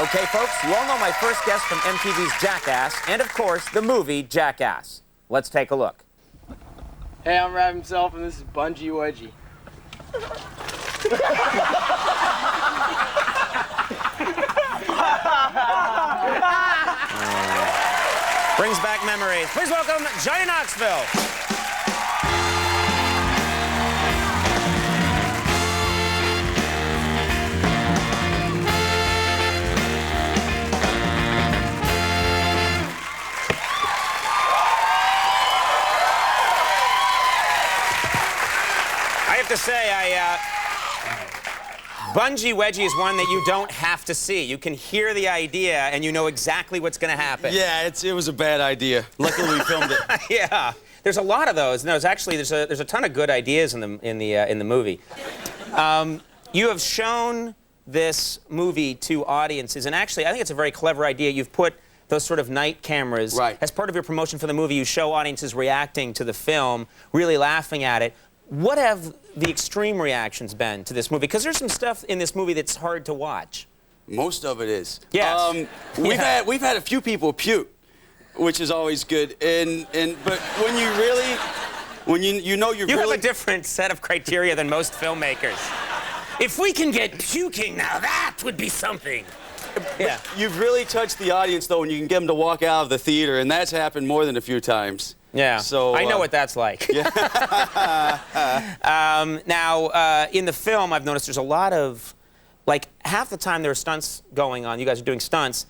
Okay, folks, you all know my first guest from MTV's Jackass, and of course, the movie Jackass. Let's take a look. Hey, I'm Rab himself, and this is Bungee Wedgie. Brings back memories. Please welcome Johnny Knoxville. I have to say, Bungee Wedgie is one that you don't have to see. You can hear the idea, and you know exactly what's going to happen. Yeah, it was a bad idea. Luckily, we filmed it. Yeah, there's a lot of those. No, there's a ton of good ideas in the movie. You have shown this movie to audiences, and actually, I think it's a very clever idea. You've put those sort of night cameras. Right. As part of your promotion for the movie, you show audiences reacting to the film, really laughing at it. What have the extreme reactions been to this movie? Because there's some stuff in this movie that's hard to watch. Most of it is. Yes. We've had a few people puke, which is always good. But when you really, you know you're You really... have a different set of criteria than most filmmakers. If we can get puking now, that would be something. Yeah. You've really touched the audience, though, when you can get them to walk out of the theater, and that's happened more than a few times. Yeah, so, I know what that's like. Yeah. Now, in the film, I've noticed there's a lot of, like, half the time there are stunts going on. You guys are doing stunts.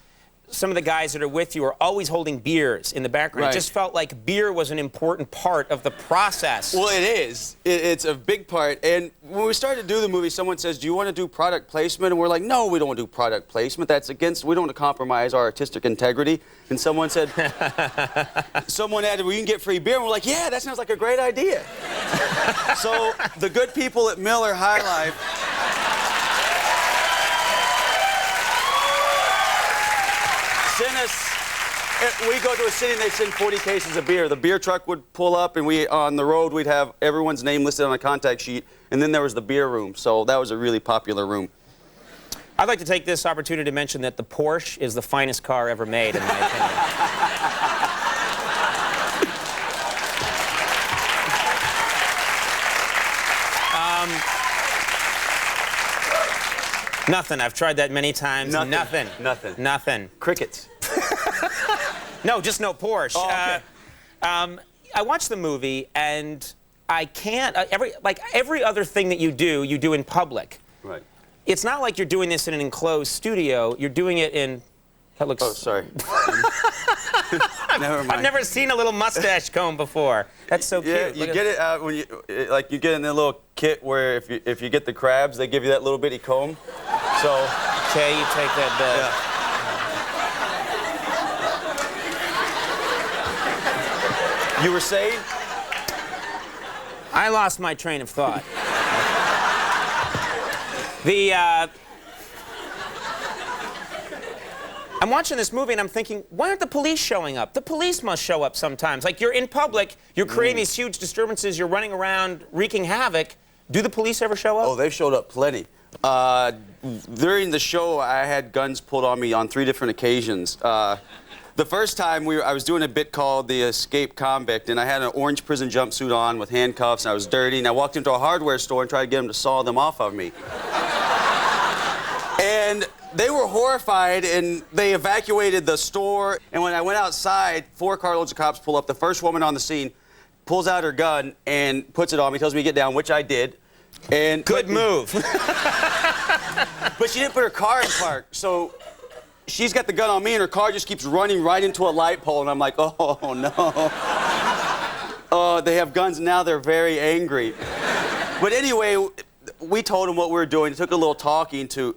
Some of the guys that are with you are always holding beers in the background. Right. It just felt like beer was an important part of the process. Well, it is. It's a big part. And when we started to do the movie, someone says, do you want to do product placement? And we're like, no, we don't want to do product placement. That's against, we don't want to compromise our artistic integrity. And someone said, someone added, well, you can get free beer. And we're like, yeah, that sounds like a great idea. So the good people at Miller High Life send us, we go to a city and they send 40 cases of beer. The beer truck would pull up and on the road we'd have everyone's name listed on a contact sheet, and then there was the beer room. So that was a really popular room. I'd like to take this opportunity to mention that the Porsche is the finest car ever made, in my opinion. Nothing. I've tried that many times. Nothing. Nothing. Crickets. No, just no Porsche. Oh, okay. I watched the movie, and I can't. Every other thing that you do in public. Right. It's not like you're doing this in an enclosed studio. You're doing it in. That looks. Oh, sorry. Never mind. I've never seen a little mustache comb before. That's so cute. Yeah, you get it when you get in the little kit where if you get the crabs, they give you that little bitty comb. So. Okay, you take that bit. Yeah. You were saying? I lost my train of thought. I'm watching this movie and I'm thinking, why aren't the police showing up? The police must show up sometimes. Like, you're in public, you're creating these huge disturbances, you're running around wreaking havoc. Do the police ever show up? Oh, they've showed up plenty. During the show, I had guns pulled on me on 3 different occasions. The first time I was doing a bit called The Escape Convict, and I had an orange prison jumpsuit on with handcuffs, and I was dirty, and I walked into a hardware store and tried to get them to saw them off of me. And they were horrified, and they evacuated the store. And when I went outside, 4 carloads of cops pull up. The first woman on the scene pulls out her gun and puts it on me, tells me to get down, which I did. And Good move. But she didn't put her car in park, so she's got the gun on me, and her car just keeps running right into a light pole, and I'm like, oh, no. Oh, they have guns, and now they're very angry. But anyway, we told them what we were doing. It took a little talking to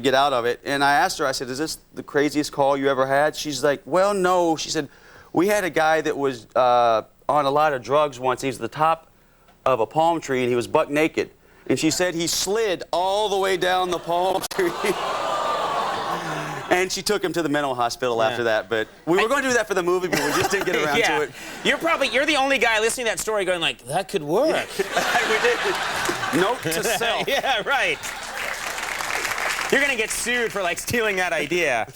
get out of it, and I asked her, I said, is this the craziest call you ever had? She's like, well, no. She said, we had a guy that was on a lot of drugs once. He was at the top of a palm tree, and he was buck naked. And she said he slid all the way down the palm tree. And she took him to the mental hospital after that. But we were going to do that for the movie, but we just didn't get around to it. You're the only guy listening to that story going like, that could work. We did. Note to self. Yeah, right. You're gonna get sued for like stealing that idea.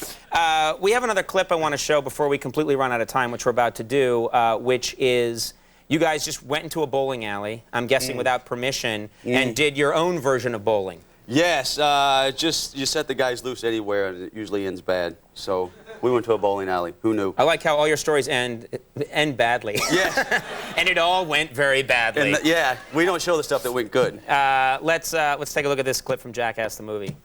We have another clip I want to show before we completely run out of time, which we're about to do, which is you guys just went into a bowling alley, I'm guessing without permission, and did your own version of bowling. Yes, just you set the guys loose anywhere, and it usually ends bad. So we went to a bowling alley. Who knew? I like how all your stories end badly. Yeah. And it all went very badly. And yeah, we don't show the stuff that went good. Let's take a look at this clip from Jackass the movie.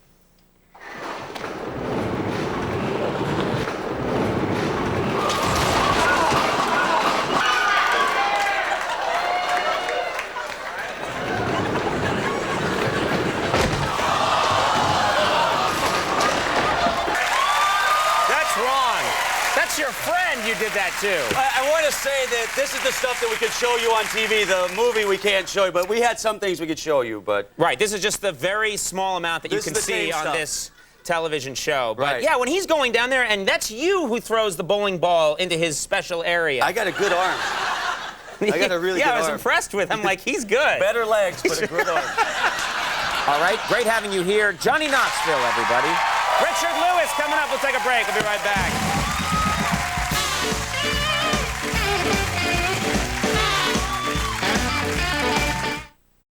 That's your friend you did that to. I want to say that this is the stuff that we could show you on TV. The movie we can't show you, but we had some things we could show you. But right, this is just the very small amount that you can see on this television show. But right. Yeah, when he's going down there, and that's you who throws the bowling ball into his special area. I got a good arm. I got a really good arm. Yeah, I was impressed with him. Like, he's good. Better legs, but a good arm. All right, great having you here. Johnny Knoxville, everybody. Richard Lewis coming up. We'll take a break. We'll be right back.